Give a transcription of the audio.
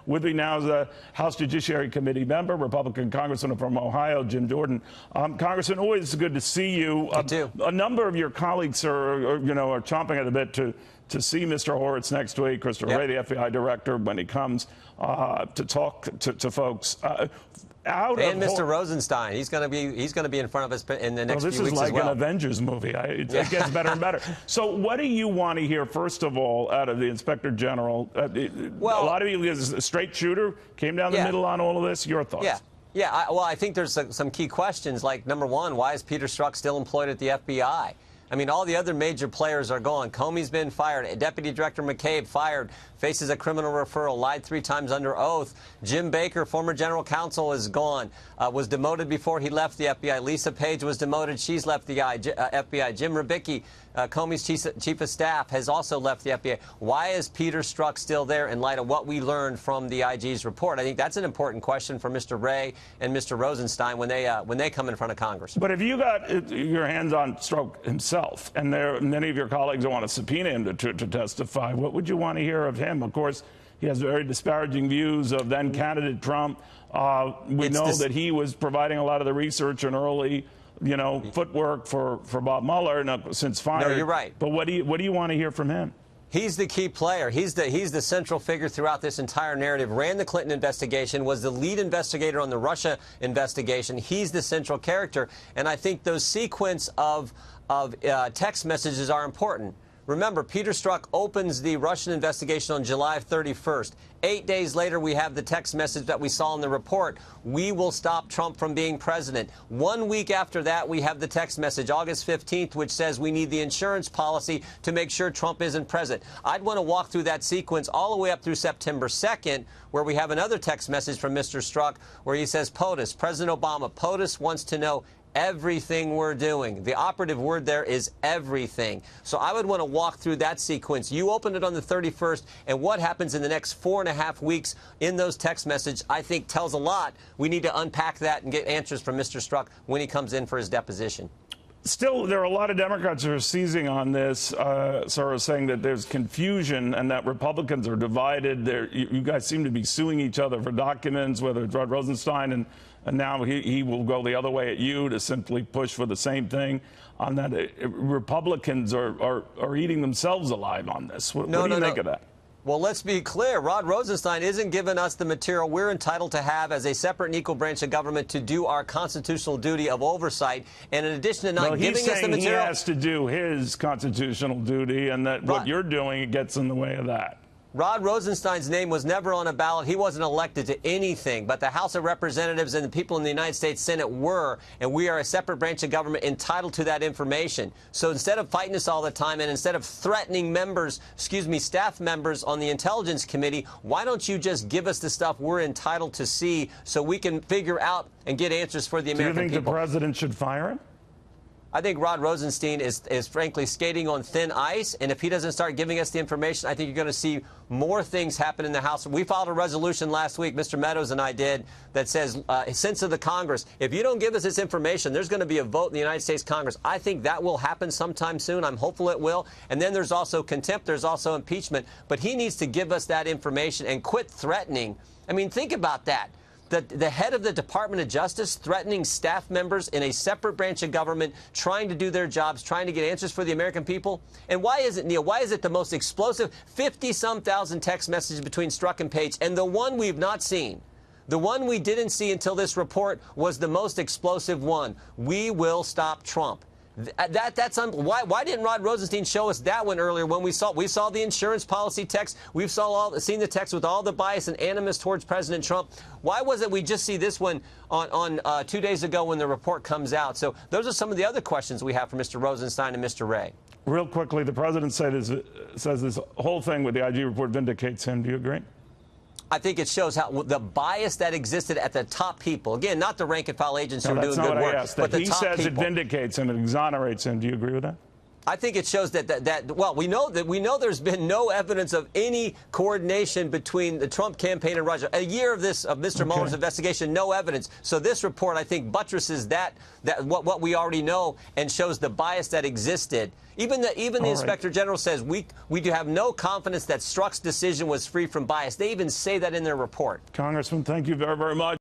With me now is a House Judiciary Committee member, Republican Congressman from Ohio, Jim Jordan. Congressman, always good to see you. A number of your colleagues are chomping at the bit to see Mr. Horowitz next week, Christopher Wray, the FBI director, when he comes to talk to folks. And Mr. Rosenstein, he's going to be in front of us in the next few weeks as well. This is like an Avengers movie. It gets better and better. So, what do you want to hear first of all out of the Inspector General? Well, a lot of you, is a straight shooter, came down the middle on all of this. Your thoughts? Well, I think there's some key questions. Like number one, why is Peter Strzok still employed at the FBI? I mean, all the other major players are gone. Comey's been fired. Deputy Director McCabe fired, faces a criminal referral, lied 3 times under oath. Jim Baker, former general counsel, is gone, was demoted before he left the FBI. Lisa Page was demoted. She's left the FBI. Jim Rubicki, Comey's chief of staff, has also left the FBI. Why is Peter Strzok still there in light of what we learned from the IG's report? I think that's an important question for Mr. Wray and Mr. Rosenstein when they come in front of Congress. But if you got your hands on Strzok himself, and there are many of your colleagues who want to subpoena him to testify, what would you want to hear of him? Of course, he has very disparaging views of then candidate Trump. We know that he was providing a lot of the research and early footwork for Bob Mueller since fired. No, you're right. But what do you want to hear from him? He's the key player. He's the central figure throughout this entire narrative. Ran the Clinton investigation, was the lead investigator on the Russia investigation. He's the central character. And I think those sequence of text messages are important. Remember, Peter Strzok opens the Russian investigation on July 31st. 8 days later, we have the text message that we saw in the report. We will stop Trump from being president. 1 week after that, we have the text message, August 15th, which says we need the insurance policy to make sure Trump isn't president. I'd want to walk through that sequence all the way up through September 2nd, where we have another text message from Mr. Strzok where he says, POTUS, President Obama, POTUS wants to know everything we're doing. The operative word there is everything. So I would want to walk through that sequence. You opened it on the 31st, and what happens in the next 4.5 weeks in those text messages, I think, tells a lot. We need to unpack that and get answers from Mr. Strzok when he comes in for his deposition. Still, there are a lot of Democrats who are seizing on this, sort of saying that there's confusion and that Republicans are divided. You guys seem to be suing each other for documents, whether it's Rod Rosenstein, and now he will go the other way at you to simply push for the same thing. On that, Republicans are eating themselves alive on this. What do you think of that? Well, let's be clear. Rod Rosenstein isn't giving us the material we're entitled to have as a separate and equal branch of government to do our constitutional duty of oversight. And in addition to not giving us the material, he has to do his constitutional duty, and that what you're doing gets in the way of that. Rod Rosenstein's name was never on a ballot. He wasn't elected to anything, but the House of Representatives and the people in the United States Senate were, and we are a separate branch of government entitled to that information. So instead of fighting us all the time and instead of threatening staff members on the Intelligence Committee, why don't you just give us the stuff we're entitled to see so we can figure out and get answers for the American people? Do you think the president should fire him? I think Rod Rosenstein is frankly skating on thin ice, and if he doesn't start giving us the information, I think you're going to see more things happen in the House. We filed a resolution last week, Mr. Meadows and I did, that says, sense of the Congress, if you don't give us this information, there's going to be a vote in the United States Congress. I think that will happen sometime soon. I'm hopeful it will. And then there's also contempt. There's also impeachment. But he needs to give us that information and quit threatening. I mean, think about that. The head of the Department of Justice threatening staff members in a separate branch of government, trying to do their jobs, trying to get answers for the American people. And why is it, Neil, why is it the most explosive 50-some thousand text messages between Strzok and Page? And the one we've not seen, the one we didn't see until this report, was the most explosive one. We will stop Trump. Why didn't Rod Rosenstein show us that one earlier when we saw the insurance policy text? We've seen the text with all the bias and animus towards President Trump. Why was it we just see this one on 2 days ago when the report comes out? So those are some of the other questions we have for Mr. Rosenstein and Mr. Wray. Real quickly, the president says this whole thing with the IG report vindicates him. Do you agree? I think it shows how the bias that existed at the top people. Again, not the rank and file agents who are doing good work, but the top people. He says it vindicates him, it exonerates him. Do you agree with that? I think it shows well, we know there's been no evidence of any coordination between the Trump campaign and Russia. A year of Mr. Mueller's investigation, no evidence. So this report, I think, buttresses what we already know and shows the bias that existed. Even the Inspector General says we do have no confidence that Strzok's decision was free from bias. They even say that in their report. Congressman, thank you very, very much.